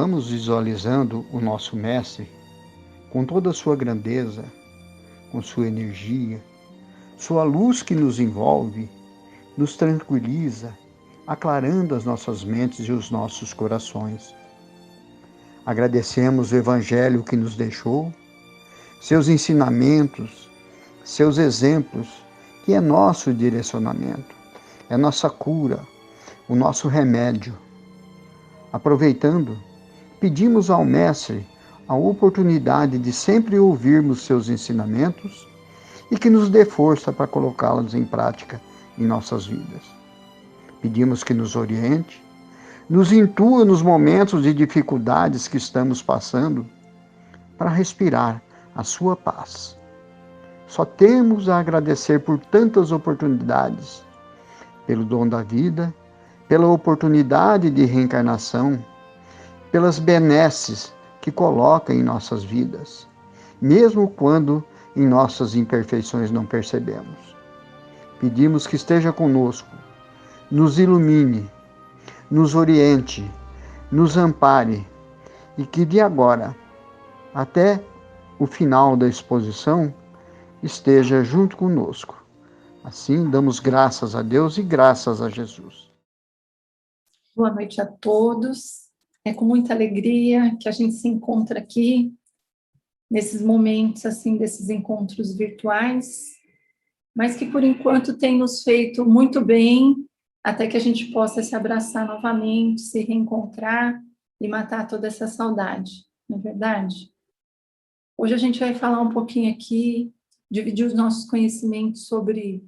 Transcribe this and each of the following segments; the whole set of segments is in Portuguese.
vamos visualizando o nosso Mestre com toda a sua grandeza, com sua energia, sua luz que nos envolve, nos tranquiliza, aclarando as nossas mentes e os nossos corações. Agradecemos o Evangelho que nos deixou, seus ensinamentos, seus exemplos, que é nosso direcionamento, é nossa cura, o nosso remédio. Aproveitando, pedimos ao Mestre a oportunidade de sempre ouvirmos seus ensinamentos e que nos dê força para colocá-los em prática em nossas vidas. Pedimos que nos oriente, nos intua nos momentos de dificuldades que estamos passando, para respirar a sua paz. Só temos a agradecer por tantas oportunidades, pelo dom da vida, pela oportunidade de reencarnação, pelas benesses que coloca em nossas vidas, mesmo quando em nossas imperfeições não percebemos. Pedimos que esteja conosco, nos ilumine, nos oriente, nos ampare e que de agora até o final da exposição esteja junto conosco. Assim, damos graças a Deus e graças a Jesus. Boa noite a todos. É com muita alegria que a gente se encontra aqui, nesses momentos, assim, desses encontros virtuais, mas que, por enquanto, tem nos feito muito bem, até que a gente possa se abraçar novamente, se reencontrar e matar toda essa saudade, não é verdade? Hoje a gente vai falar um pouquinho aqui, dividir os nossos conhecimentos sobre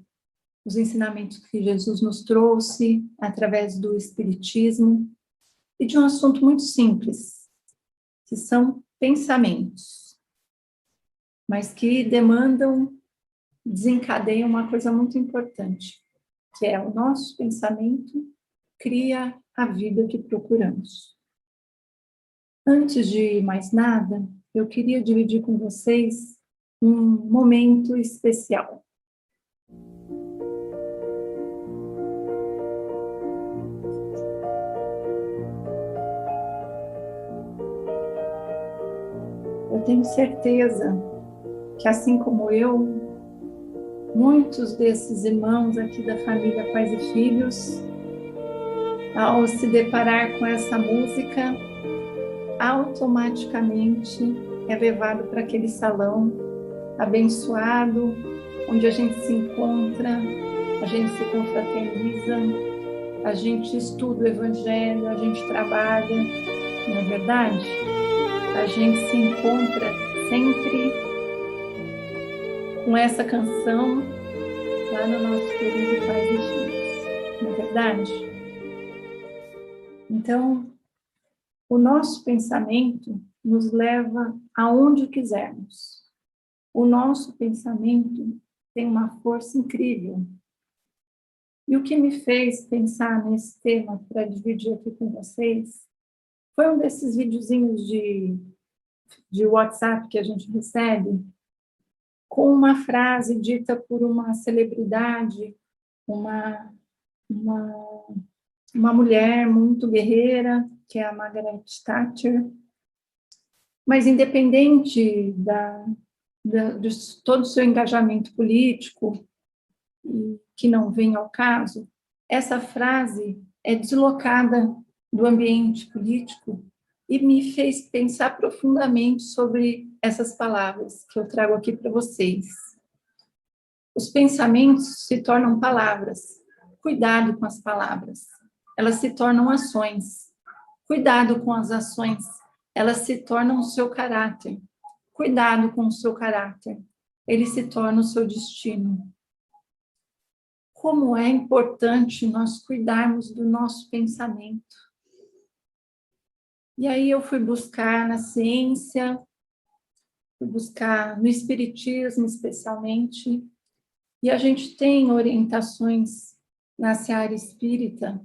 os ensinamentos que Jesus nos trouxe através do Espiritismo, e de um assunto muito simples, que são pensamentos, mas que desencadeiam uma coisa muito importante, que é o nosso pensamento cria a vida que procuramos. Antes de mais nada, eu queria dividir com vocês um momento especial. Eu tenho certeza que, assim como eu, muitos desses irmãos aqui da família Pais e Filhos, ao se deparar com essa música, automaticamente é levado para aquele salão abençoado, onde a gente se encontra, a gente se confraterniza, a gente estuda o Evangelho, a gente trabalha, não é verdade? A gente se encontra sempre com essa canção lá no nosso querido Pais e Filhos, não é verdade? Então, o nosso pensamento nos leva aonde quisermos. O nosso pensamento tem uma força incrível. E o que me fez pensar nesse tema para dividir aqui com vocês foi um desses videozinhos de WhatsApp que a gente recebe, com uma frase dita por uma celebridade, uma mulher muito guerreira, que é a Margaret Thatcher. Mas independente de todo o seu engajamento político, que não vem ao caso, essa frase é deslocada do ambiente político e me fez pensar profundamente sobre essas palavras que eu trago aqui para vocês. Os pensamentos se tornam palavras. Cuidado com as palavras. Elas se tornam ações. Cuidado com as ações. Elas se tornam o seu caráter. Cuidado com o seu caráter. Ele se torna o seu destino. Como é importante nós cuidarmos do nosso pensamento. E aí eu fui buscar na ciência, fui buscar no espiritismo especialmente, e a gente tem orientações na seara espírita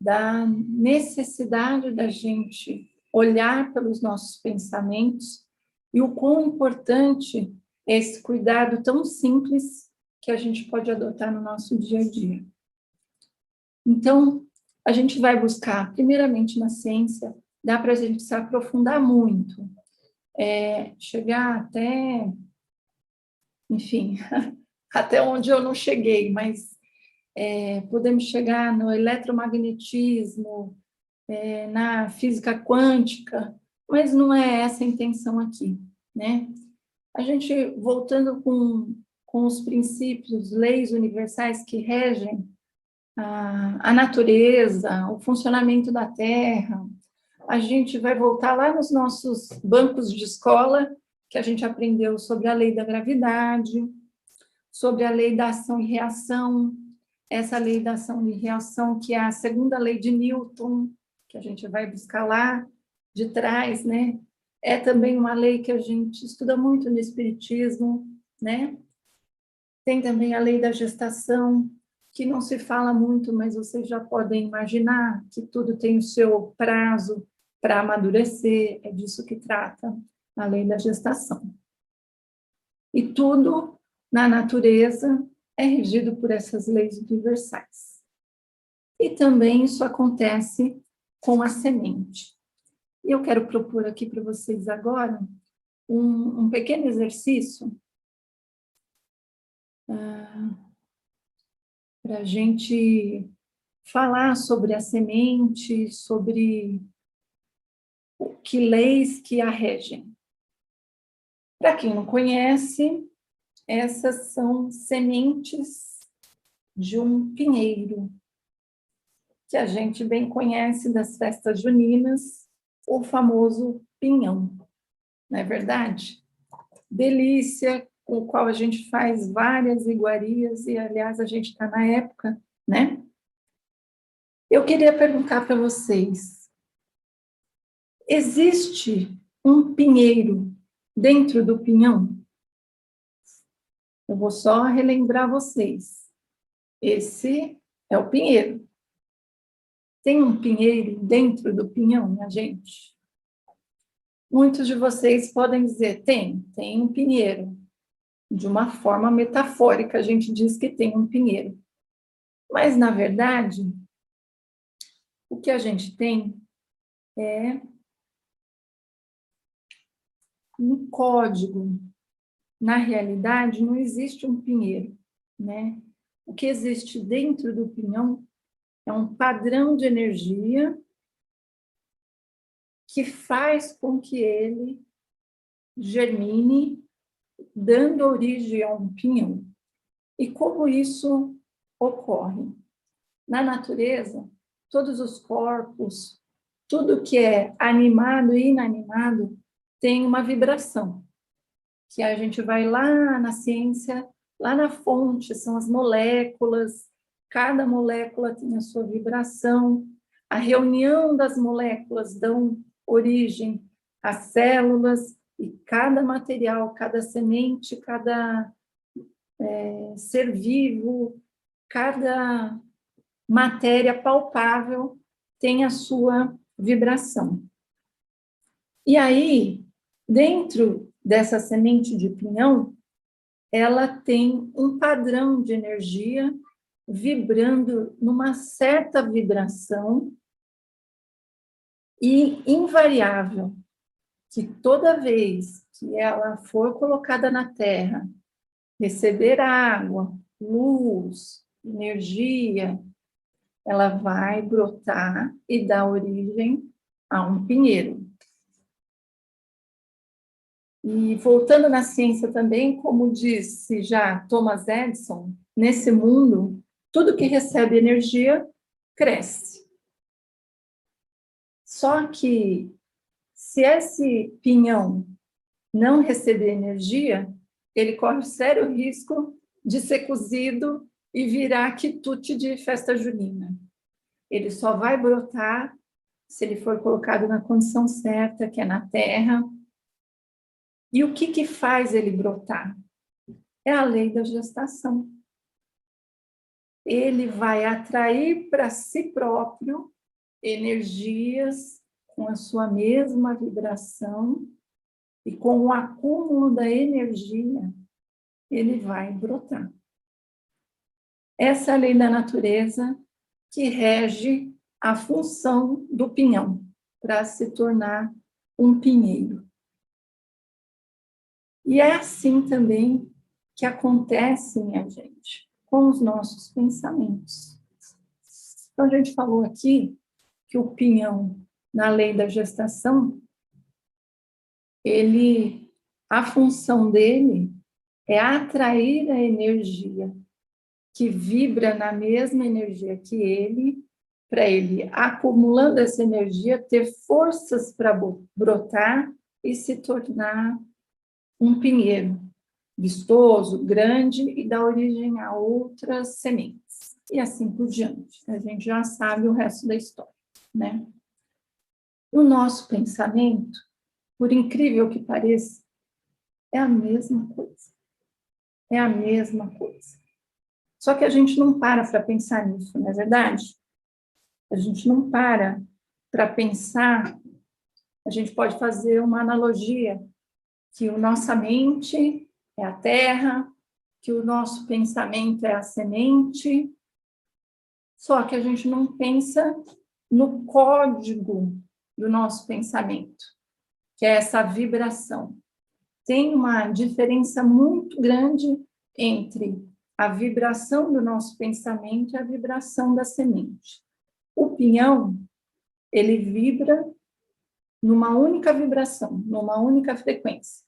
da necessidade da gente olhar pelos nossos pensamentos e o quão importante é esse cuidado tão simples que a gente pode adotar no nosso dia a dia. Então, a gente vai buscar, primeiramente na ciência, dá para a gente se aprofundar muito, chegar até, enfim, até onde eu não cheguei, mas podemos chegar no eletromagnetismo, na física quântica, mas não é essa a intenção aqui, né? A gente, voltando com os princípios, leis universais que regem a natureza, o funcionamento da Terra, a gente vai voltar lá nos nossos bancos de escola, que a gente aprendeu sobre a lei da gravidade, sobre a lei da ação e reação, essa lei da ação e reação, que é a segunda lei de Newton, que a gente vai buscar lá de trás, né? É também uma lei que a gente estuda muito no Espiritismo, né? Tem também a lei da gestação, que não se fala muito, mas vocês já podem imaginar que tudo tem o seu prazo para amadurecer, é disso que trata a lei da gestação. E tudo na natureza é regido por essas leis universais. E também isso acontece com a semente. E eu quero propor aqui para vocês agora um pequeno exercício para a gente falar sobre a semente, sobre que leis que a regem. Para quem não conhece, essas são sementes de um pinheiro, que a gente bem conhece das festas juninas, o famoso pinhão, não é verdade? Delícia, com o qual a gente faz várias iguarias, e, aliás, a gente está na época, né? Eu queria perguntar para vocês, existe um pinheiro dentro do pinhão? Eu vou só relembrar vocês. Esse é o pinheiro. Tem um pinheiro dentro do pinhão, minha gente? Muitos de vocês podem dizer, tem um pinheiro. De uma forma metafórica, a gente diz que tem um pinheiro. Mas, na verdade, o que a gente tem é um código. Na realidade, não existe um pinheiro, né? O que existe dentro do pinhão é um padrão de energia que faz com que ele germine, dando origem a um pinhão. E como isso ocorre? Na natureza, todos os corpos, tudo que é animado e inanimado tem uma vibração, que a gente vai lá na ciência, lá na fonte, são as moléculas, cada molécula tem a sua vibração, a reunião das moléculas dão origem às células, e cada material, cada semente, cada ser vivo, cada matéria palpável tem a sua vibração. E aí, dentro dessa semente de pinhão, ela tem um padrão de energia vibrando numa certa vibração e invariável, que toda vez que ela for colocada na Terra, receber água, luz, energia, ela vai brotar e dar origem a um pinheiro. E voltando na ciência também, como disse já Thomas Edison, nesse mundo, tudo que recebe energia cresce. Só que, se esse pinhão não receber energia, ele corre sério risco de ser cozido e virar quitute de festa junina. Ele só vai brotar se ele for colocado na condição certa, que é na terra. E o que faz ele brotar? É a lei da gestação. Ele vai atrair para si próprio energias com a sua mesma vibração, e com o acúmulo da energia, ele vai brotar. Essa é a lei da natureza que rege a função do pinhão. para se tornar um pinheiro. E é assim também que acontece em a gente, com os nossos pensamentos. Então, a gente falou aqui que o pinhão, na lei da gestação, a função dele é atrair a energia que vibra na mesma energia que ele, para ele, acumulando essa energia, ter forças para brotar e se tornar um pinheiro vistoso, grande e dar origem a outras sementes. E assim por diante. A gente já sabe o resto da história, né? O nosso pensamento, por incrível que pareça, é a mesma coisa. É a mesma coisa. Só que a gente não para pensar nisso, não é verdade? A gente não para pensar. A gente pode fazer uma analogia que a nossa mente é a terra, que o nosso pensamento é a semente, só que a gente não pensa no código do nosso pensamento, que é essa vibração. Tem uma diferença muito grande entre a vibração do nosso pensamento e a vibração da semente. O pinhão, ele vibra numa única vibração, numa única frequência.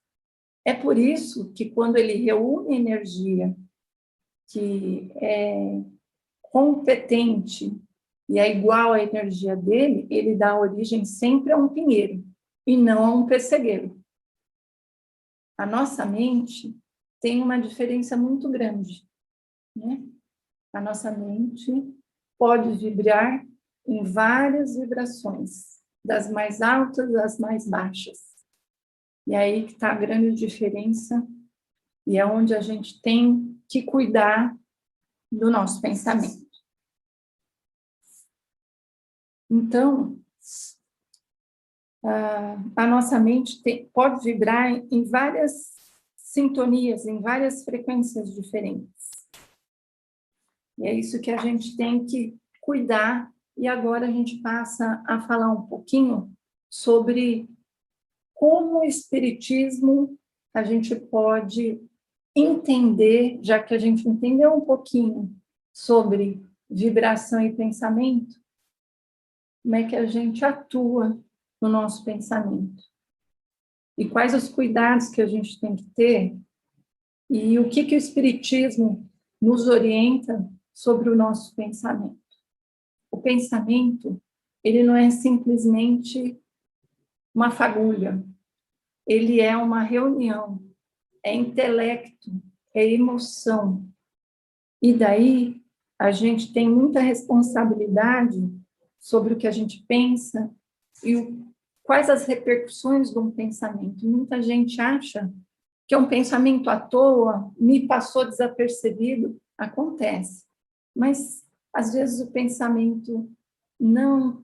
É por isso que quando ele reúne energia que é competente e é igual à energia dele, ele dá origem sempre a um pinheiro e não a um pessegueiro. A nossa mente tem uma diferença muito grande, né? A nossa mente pode vibrar em várias vibrações, das mais altas às mais baixas. E aí que está a grande diferença, e é onde a gente tem que cuidar do nosso pensamento. Então, a nossa mente pode vibrar em várias sintonias, em várias frequências diferentes. E é isso que a gente tem que cuidar. E agora a gente passa a falar um pouquinho sobre como o espiritismo a gente pode entender, já que a gente entendeu um pouquinho sobre vibração e pensamento, como é que a gente atua no nosso pensamento. E quais os cuidados que a gente tem que ter e o que o espiritismo nos orienta sobre o nosso pensamento. O pensamento, ele não é simplesmente uma fagulha, ele é uma reunião, é intelecto, é emoção. E daí a gente tem muita responsabilidade sobre o que a gente pensa e quais as repercussões de um pensamento. Muita gente acha que é um pensamento à toa, me passou desapercebido, acontece. Mas, às vezes, o pensamento não,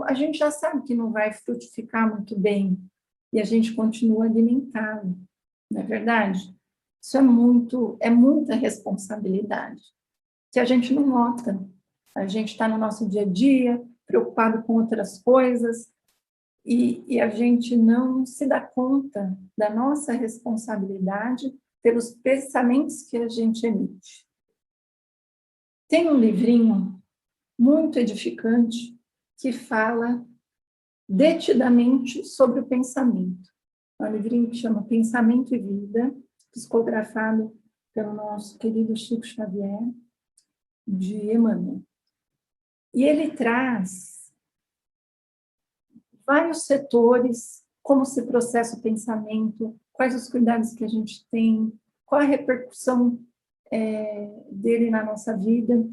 a gente já sabe que não vai frutificar muito bem, e a gente continua alimentado, não é verdade? Isso é muita responsabilidade, que a gente não nota. A gente está no nosso dia a dia, preocupado com outras coisas, e a gente não se dá conta da nossa responsabilidade pelos pensamentos que a gente emite. Tem um livrinho muito edificante que fala detidamente sobre o pensamento. É um livrinho que chama Pensamento e Vida, psicografado pelo nosso querido Chico Xavier, de Emmanuel. E ele traz vários setores, como se processa o pensamento, quais os cuidados que a gente tem, qual a repercussão dele na nossa vida.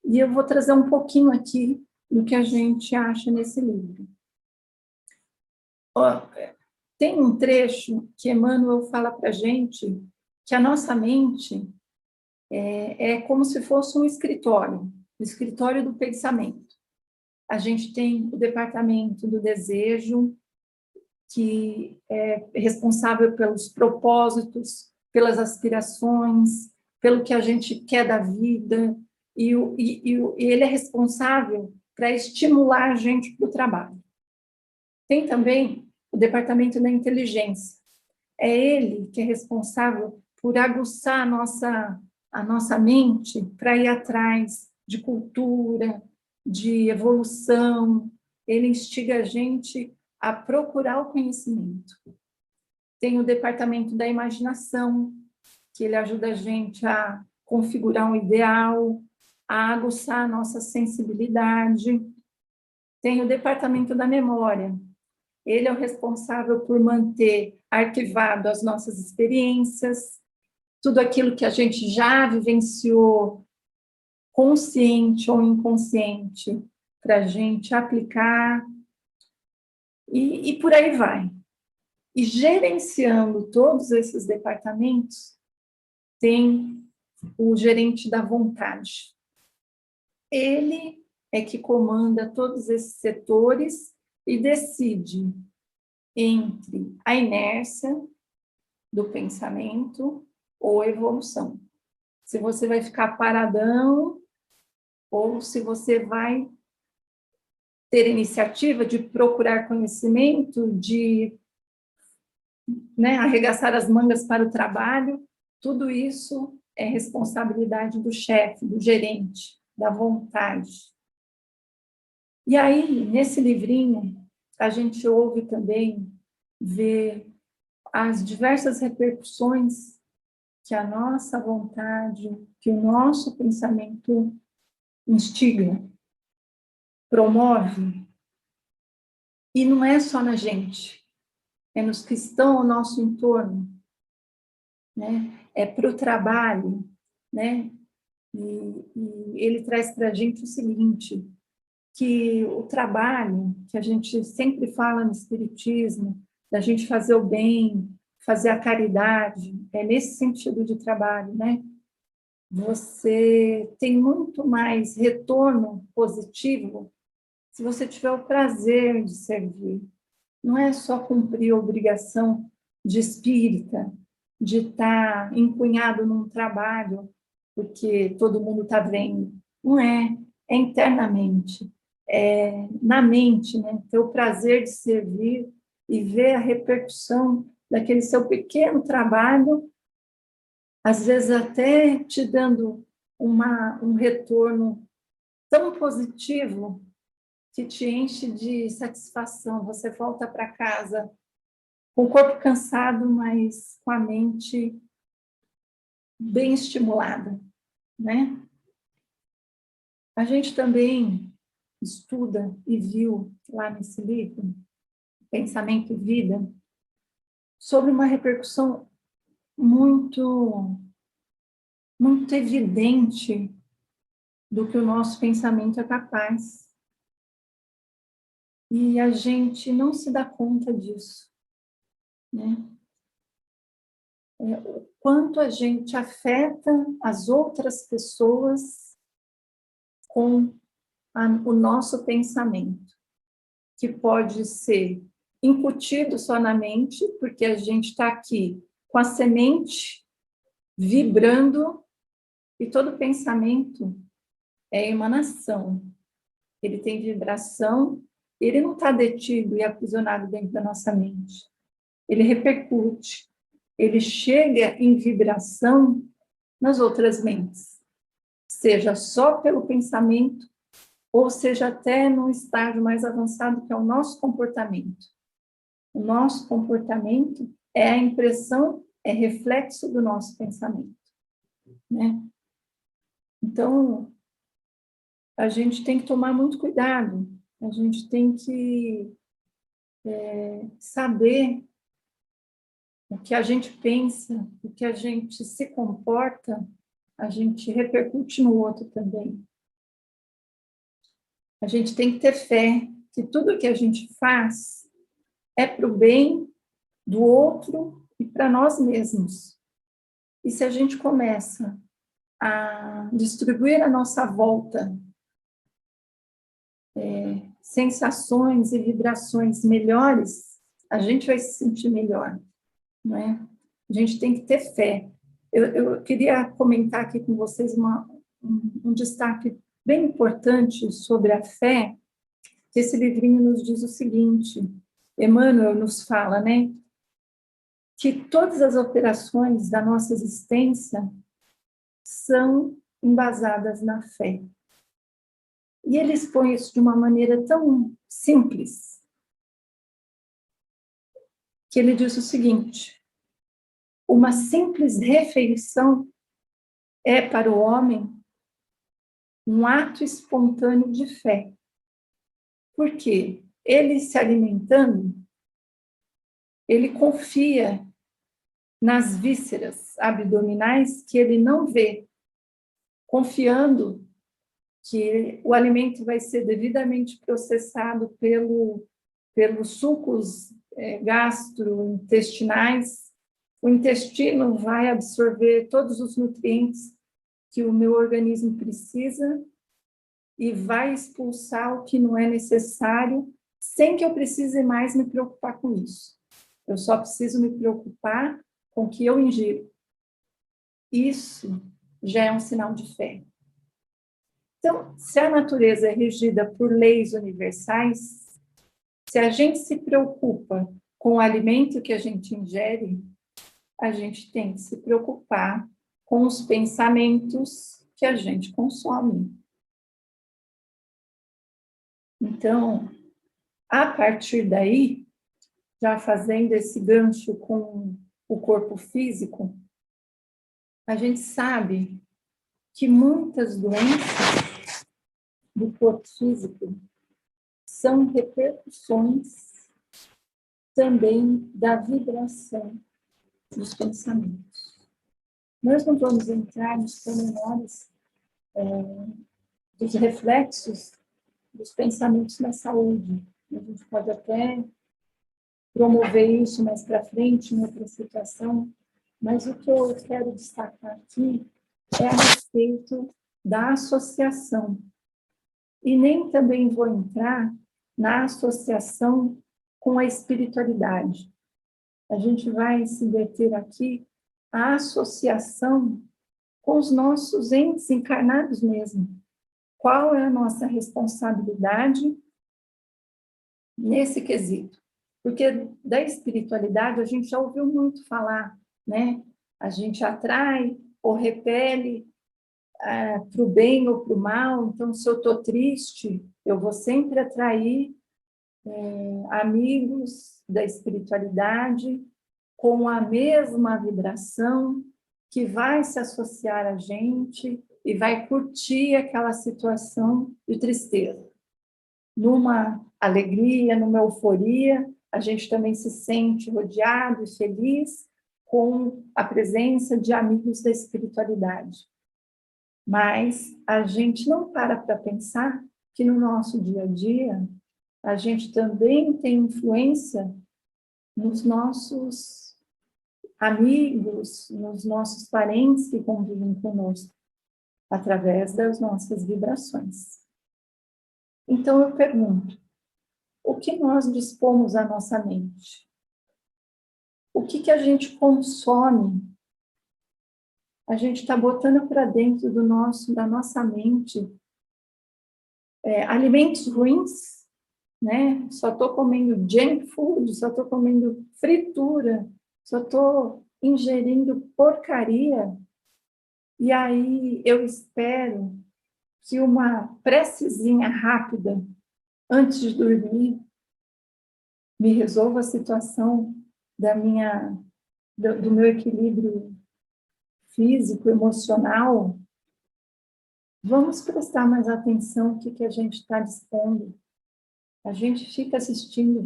E eu vou trazer um pouquinho aqui do que a gente acha nesse livro. Tem um trecho que Emmanuel fala para a gente que a nossa mente é como se fosse um escritório, o escritório do pensamento. A gente tem o departamento do desejo, que é responsável pelos propósitos, pelas aspirações, pelo que a gente quer da vida, e ele é responsável para estimular a gente para o trabalho. Tem também o departamento da inteligência. É ele que é responsável por aguçar a nossa mente para ir atrás de cultura, de evolução. Ele instiga a gente a procurar o conhecimento. Tem o departamento da imaginação, que ele ajuda a gente a configurar um ideal, a aguçar a nossa sensibilidade. Tem o departamento da memória. Ele é o responsável por manter arquivado as nossas experiências, tudo aquilo que a gente já vivenciou, consciente ou inconsciente, para a gente aplicar, e por aí vai. E gerenciando todos esses departamentos, tem o gerente da vontade. Ele é que comanda todos esses setores e decide entre a inércia do pensamento ou a evolução. Se você vai ficar paradão ou se você vai ter iniciativa de procurar conhecimento, de arregaçar as mangas para o trabalho, tudo isso é responsabilidade do chefe, do gerente, da vontade. E aí, nesse livrinho, a gente ouve também, vê as diversas repercussões que a nossa vontade, que o nosso pensamento instiga, promove. E não é só na gente, é nos que estão ao nosso entorno, né? É para o trabalho, né? E ele traz para a gente o seguinte, que o trabalho, que a gente sempre fala no Espiritismo, da gente fazer o bem, fazer a caridade, é nesse sentido de trabalho, né? Você tem muito mais retorno positivo se você tiver o prazer de servir. Não é só cumprir a obrigação de espírita, de estar empunhado num trabalho, porque todo mundo está vendo. Não é, é internamente, é na mente, né? Ter o prazer de servir e ver a repercussão daquele seu pequeno trabalho, às vezes até te dando um retorno tão positivo que te enche de satisfação. Você volta para casa com o corpo cansado, mas com a mente bem estimulada, né? A gente também estuda e viu lá nesse livro, Pensamento e Vida, sobre uma repercussão muito evidente do que o nosso pensamento é capaz. E a gente não se dá conta disso, né? O quanto a gente afeta as outras pessoas com o nosso pensamento, que pode ser incutido só na mente, porque a gente está aqui com a semente vibrando, e todo pensamento é emanação. Ele tem vibração, ele não está detido e aprisionado dentro da nossa mente. Ele repercute, ele chega em vibração nas outras mentes, seja só pelo pensamento, ou seja até num estágio mais avançado, que é o nosso comportamento. O nosso comportamento é a impressão, é reflexo do nosso pensamento, né? Então, a gente tem que tomar muito cuidado, a gente tem que saber o que a gente pensa, o que a gente se comporta, a gente repercute no outro também. A gente tem que ter fé que tudo que a gente faz é para o bem do outro e para nós mesmos. E se a gente começa a distribuir à nossa volta sensações e vibrações melhores, a gente vai se sentir melhor, não é? A gente tem que ter fé. Eu queria comentar aqui com vocês um destaque bem importante sobre a fé, que esse livrinho nos diz o seguinte, Emmanuel nos fala, né, que todas as operações da nossa existência são embasadas na fé. E ele expõe isso de uma maneira tão simples, que ele diz o seguinte: uma simples refeição é para o homem um ato espontâneo de fé. Por quê? Ele se alimentando, ele confia nas vísceras abdominais que ele não vê, confiando que o alimento vai ser devidamente processado pelos sucos gastrointestinais, o intestino vai absorver todos os nutrientes que o meu organismo precisa e vai expulsar o que não é necessário, sem que eu precise mais me preocupar com isso. Eu só preciso me preocupar com o que eu ingiro. Isso já é um sinal de fé. Então, se a natureza é regida por leis universais, se a gente se preocupa com o alimento que a gente ingere, a gente tem que se preocupar com os pensamentos que a gente consome. Então, a partir daí, já fazendo esse gancho com o corpo físico, a gente sabe que muitas doenças do corpo físico são repercussões também da vibração dos pensamentos. Nós não vamos entrar nos pormenores dos reflexos dos pensamentos na saúde. A gente pode até promover isso mais para frente, em outra situação, mas o que eu quero destacar aqui é a respeito da associação. E nem também vou entrar na associação com a espiritualidade. A gente vai se deter aqui à associação com os nossos entes encarnados mesmo. Qual é a nossa responsabilidade nesse quesito? Porque da espiritualidade a gente já ouviu muito falar, né? A gente atrai ou repele para o bem ou para o mal. Então, se eu estou triste, eu vou sempre atrair amigos da espiritualidade com a mesma vibração que vai se associar a gente e vai curtir aquela situação de tristeza. Numa alegria, numa euforia, a gente também se sente rodeado e feliz com a presença de amigos da espiritualidade. Mas a gente não para pensar que no nosso dia a dia a gente também tem influência nos nossos amigos, nos nossos parentes que convivem conosco, através das nossas vibrações. Então eu pergunto, o que nós dispomos à nossa mente? O que a gente consome? A gente está botando para dentro da nossa mente alimentos ruins, né? Só estou comendo junk food, só estou comendo fritura, só estou ingerindo porcaria. E aí eu espero que uma precezinha rápida antes de dormir me resolva a situação do meu equilíbrio físico, emocional. Vamos prestar mais atenção no que a gente está dispondo. A gente fica assistindo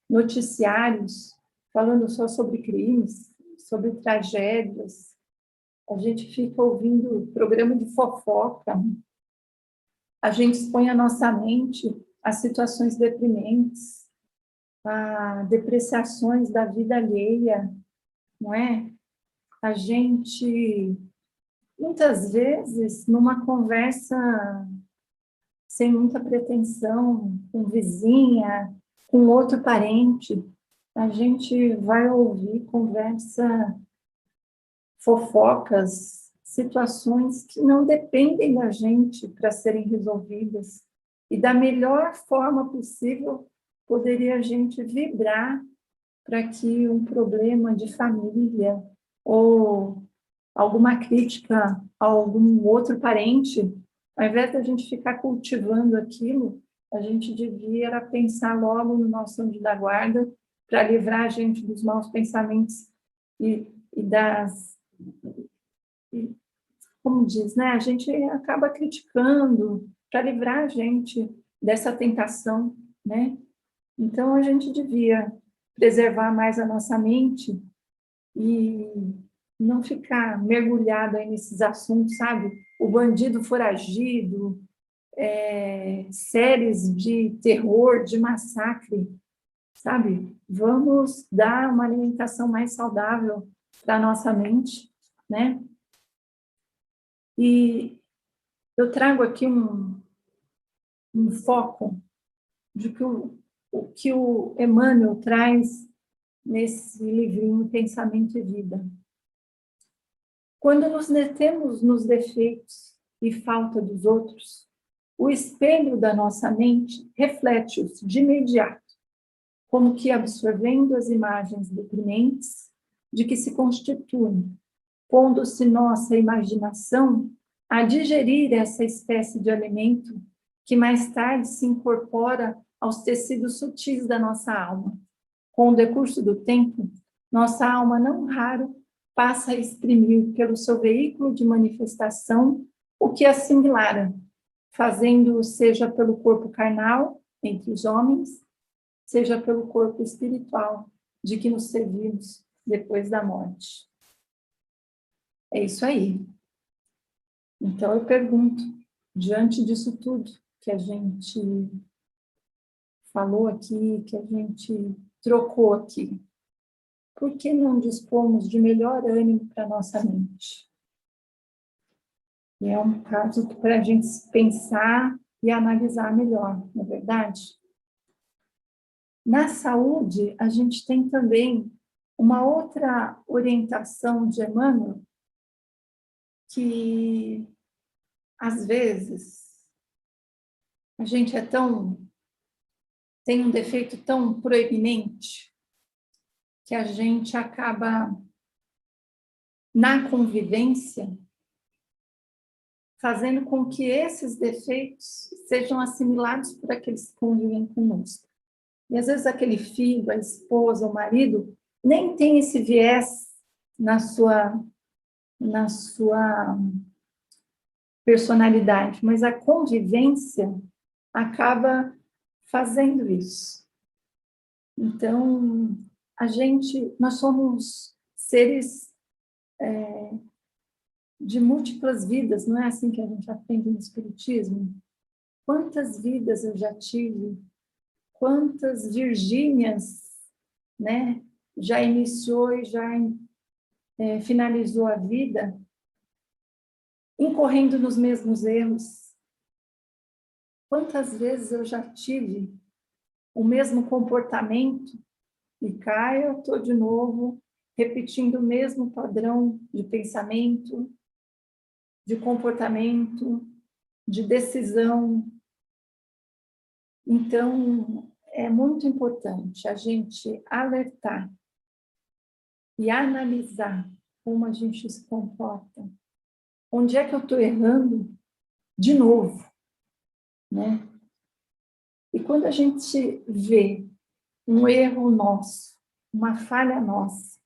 noticiários falando só sobre crimes, sobre tragédias. A gente fica ouvindo programa de fofoca. A gente expõe a nossa mente a situações deprimentes, a depreciações da vida alheia, não é? A gente, muitas vezes, numa conversa sem muita pretensão, com vizinha, com outro parente, a gente vai ouvir conversa, fofocas, situações que não dependem da gente para serem resolvidas. E da melhor forma possível, poderia a gente vibrar para que um problema de família ou alguma crítica a algum outro parente, ao invés da gente ficar cultivando aquilo, a gente devia era pensar logo no nosso anjo da guarda para livrar a gente dos maus pensamentos e das... E, como diz, né? A gente acaba criticando para livrar a gente dessa tentação, né? Então, a gente devia preservar mais a nossa mente e não ficar mergulhado aí nesses assuntos, sabe? O bandido foragido, séries de terror, de massacre, sabe? Vamos dar uma alimentação mais saudável para a nossa mente, né? E eu trago aqui um foco de que o que o Emmanuel traz nesse livrinho Pensamento e Vida. Quando nos detemos nos defeitos e falta dos outros, o espelho da nossa mente reflete-os de imediato, como que absorvendo as imagens deprimentes de que se constituem, pondo-se nossa imaginação a digerir essa espécie de alimento que mais tarde se incorpora aos tecidos sutis da nossa alma. Com o decurso do tempo, nossa alma não raro passa a exprimir pelo seu veículo de manifestação o que assimilara, fazendo seja pelo corpo carnal, entre os homens, seja pelo corpo espiritual, de que nos servimos depois da morte. É isso aí. Então, eu pergunto, diante disso tudo que a gente falou aqui, que a gente trocou aqui, por que não dispomos de melhor ânimo para a nossa mente? E é um caso para a gente pensar e analisar melhor, não é verdade? Na saúde, a gente tem também uma outra orientação de Emmanuel, que, às vezes, a gente tem um defeito tão proeminente que a gente acaba, na convivência, fazendo com que esses defeitos sejam assimilados por aqueles que convivem conosco. E, às vezes, aquele filho, a esposa, o marido, nem tem esse viés na sua personalidade, mas a convivência acaba fazendo isso. Então, nós somos seres de múltiplas vidas, não é assim que a gente aprende no Espiritismo? Quantas vidas eu já tive, quantas Virgínias, né, já iniciou e já finalizou a vida, incorrendo nos mesmos erros. Quantas vezes eu já tive o mesmo comportamento e cá eu estou de novo repetindo o mesmo padrão de pensamento, de comportamento, de decisão. Então, é muito importante a gente alertar e analisar como a gente se comporta. Onde é que eu estou errando de novo, né? E quando a gente vê um erro nosso, uma falha nossa,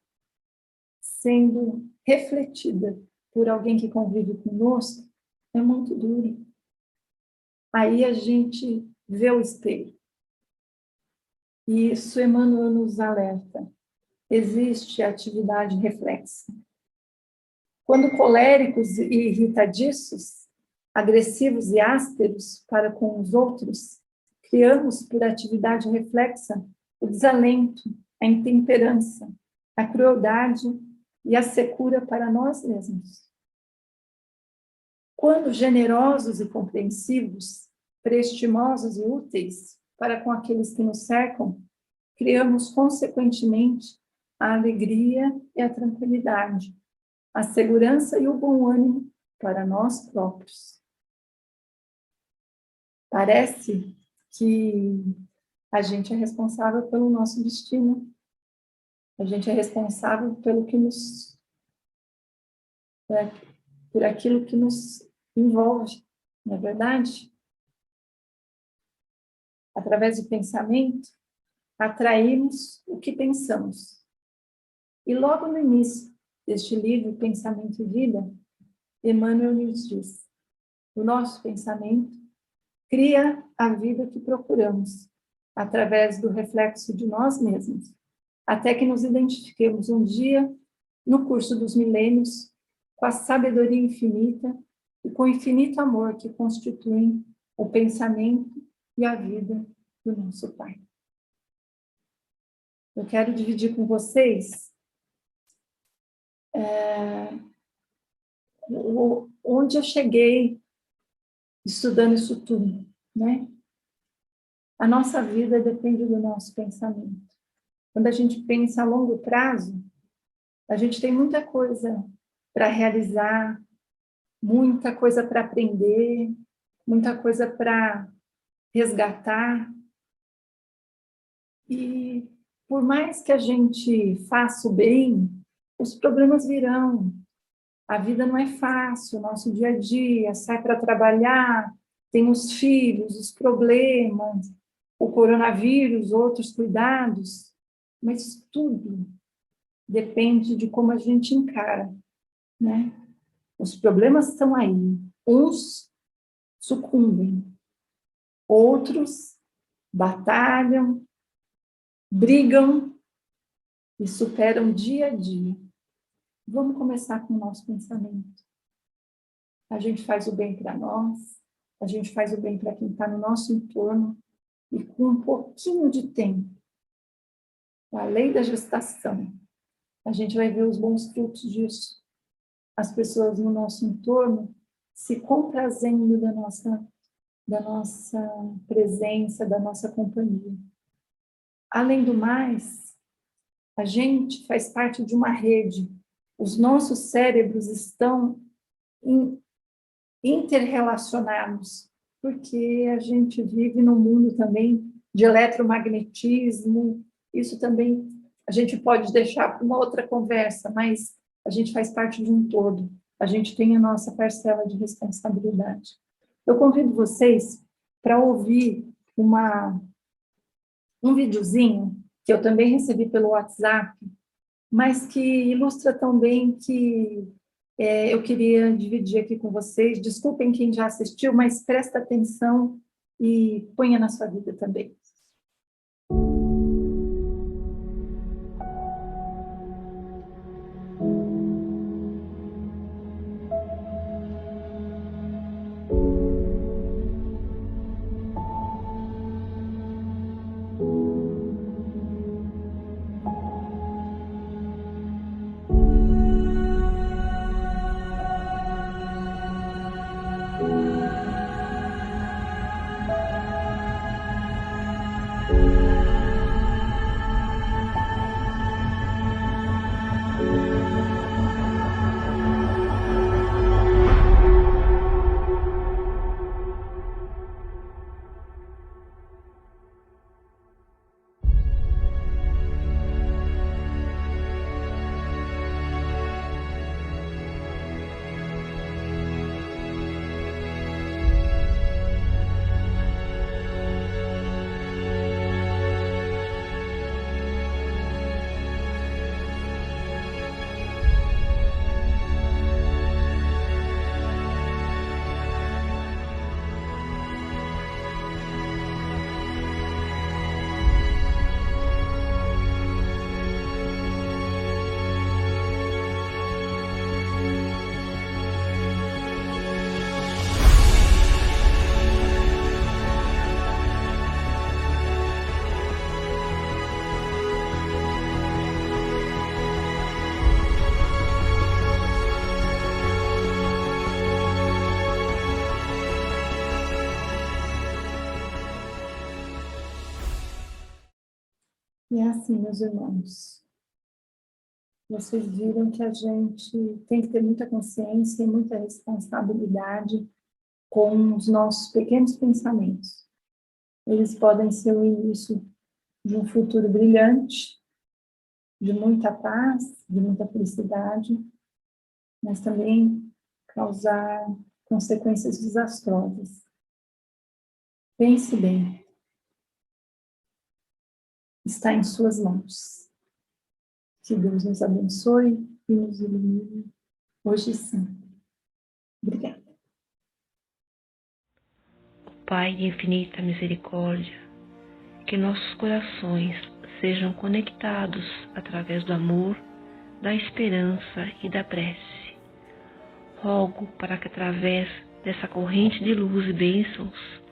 sendo refletida por alguém que convive conosco, é muito duro. Aí a gente vê o espelho. E isso Emmanuel nos alerta. Existe a atividade reflexa. Quando coléricos e irritadiços, agressivos e ásperos para com os outros, criamos por atividade reflexa o desalento, a intemperança, a crueldade e a secura para nós mesmos. Quando generosos e compreensivos, preestimosos e úteis para com aqueles que nos cercam, criamos consequentemente a alegria e a tranquilidade, a segurança e o bom ânimo para nós próprios. Parece que A gente é responsável pelo nosso destino. A gente é responsável pelo que nos, por aquilo que nos envolve, não é verdade? Através do pensamento, atraímos o que pensamos. E logo no início deste livro, Pensamento e Vida, Emmanuel nos diz: o nosso pensamento cria a vida que procuramos, através do reflexo de nós mesmos, até que nos identifiquemos um dia, no curso dos milênios, com a sabedoria infinita e com o infinito amor que constituem o pensamento e a vida do nosso Pai. Eu quero dividir com vocês onde eu cheguei estudando isso tudo, né? A nossa vida depende do nosso pensamento. Quando a gente pensa a longo prazo, a gente tem muita coisa para realizar, muita coisa para aprender, muita coisa para resgatar. E por mais que a gente faça o bem, os problemas virão. A vida não é fácil, o nosso dia a dia, sai para trabalhar, tem os filhos, os problemas, o coronavírus, outros cuidados, mas tudo depende de como a gente encara, né? Os problemas estão aí, uns sucumbem, outros batalham, brigam e superam dia a dia. Vamos começar com o nosso pensamento. A gente faz o bem para nós, a gente faz o bem para quem está no nosso entorno, e com um pouquinho de tempo, a lei da gestação, a gente vai ver os bons frutos disso. As pessoas no nosso entorno se comprazendo da nossa presença, da nossa companhia. Além do mais, a gente faz parte de uma rede. Os nossos cérebros estão interrelacionados, porque a gente vive num mundo também de eletromagnetismo. Isso também a gente pode deixar para uma outra conversa, mas a gente faz parte de um todo. A gente tem a nossa parcela de responsabilidade. Eu convido vocês para ouvir um videozinho que eu também recebi pelo WhatsApp, mas que ilustra tão bem que eu queria dividir aqui com vocês. Desculpem quem já assistiu, mas presta atenção e ponha na sua vida também. E é assim, meus irmãos, vocês viram que a gente tem que ter muita consciência e muita responsabilidade com os nossos pequenos pensamentos. Eles podem ser o início de um futuro brilhante, de muita paz, de muita felicidade, mas também causar consequências desastrosas. Pense bem. Está em suas mãos. Que Deus nos abençoe e nos ilumine hoje e sempre. Obrigada. Pai de infinita misericórdia, que nossos corações sejam conectados através do amor, da esperança e da prece. Rogo para que através dessa corrente de luz e bênçãos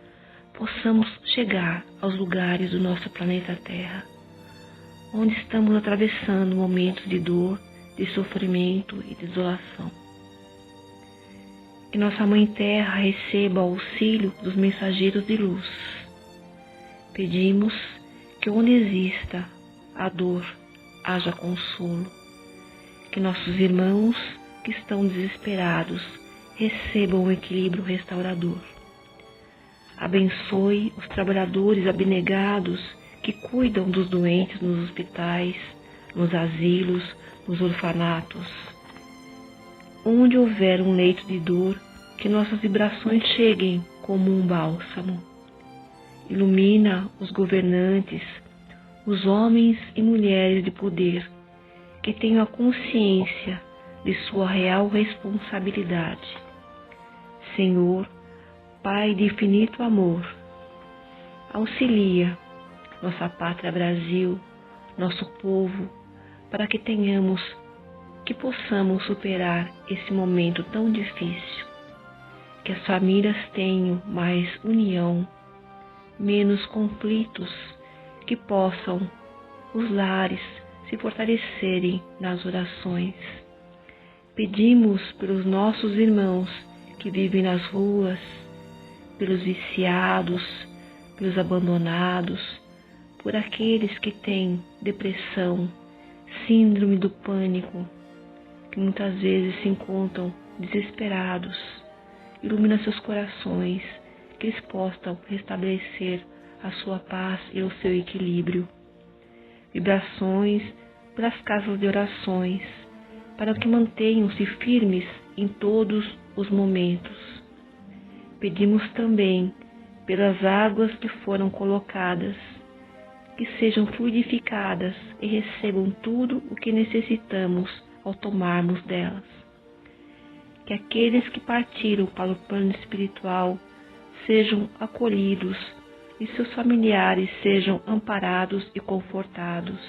possamos chegar aos lugares do nosso planeta Terra, onde estamos atravessando momentos de dor, de sofrimento e de desolação. Que nossa Mãe Terra receba o auxílio dos mensageiros de luz. Pedimos que onde exista a dor, haja consolo. Que nossos irmãos que estão desesperados recebam o equilíbrio restaurador. Abençoe os trabalhadores abnegados que cuidam dos doentes nos hospitais, nos asilos, nos orfanatos. Onde houver um leito de dor, que nossas vibrações cheguem como um bálsamo. Ilumina os governantes, os homens e mulheres de poder, que tenham a consciência de sua real responsabilidade. Senhor, Pai de infinito amor, auxilia nossa pátria Brasil, nosso povo, para que possamos superar esse momento tão difícil. Que as famílias tenham mais união, menos conflitos, que possam os lares se fortalecerem nas orações. Pedimos pelos nossos irmãos que vivem nas ruas, pelos viciados, pelos abandonados, por aqueles que têm depressão, síndrome do pânico, que muitas vezes se encontram desesperados. Ilumina seus corações, que eles possam restabelecer a sua paz e o seu equilíbrio. Vibrações pelas casas de orações, para que mantenham-se firmes em todos os momentos. Pedimos também pelas águas que foram colocadas, que sejam fluidificadas e recebam tudo o que necessitamos ao tomarmos delas. Que aqueles que partiram para o plano espiritual sejam acolhidos e seus familiares sejam amparados e confortados.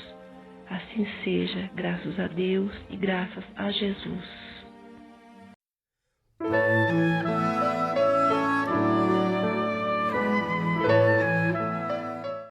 Assim seja, graças a Deus e graças a Jesus.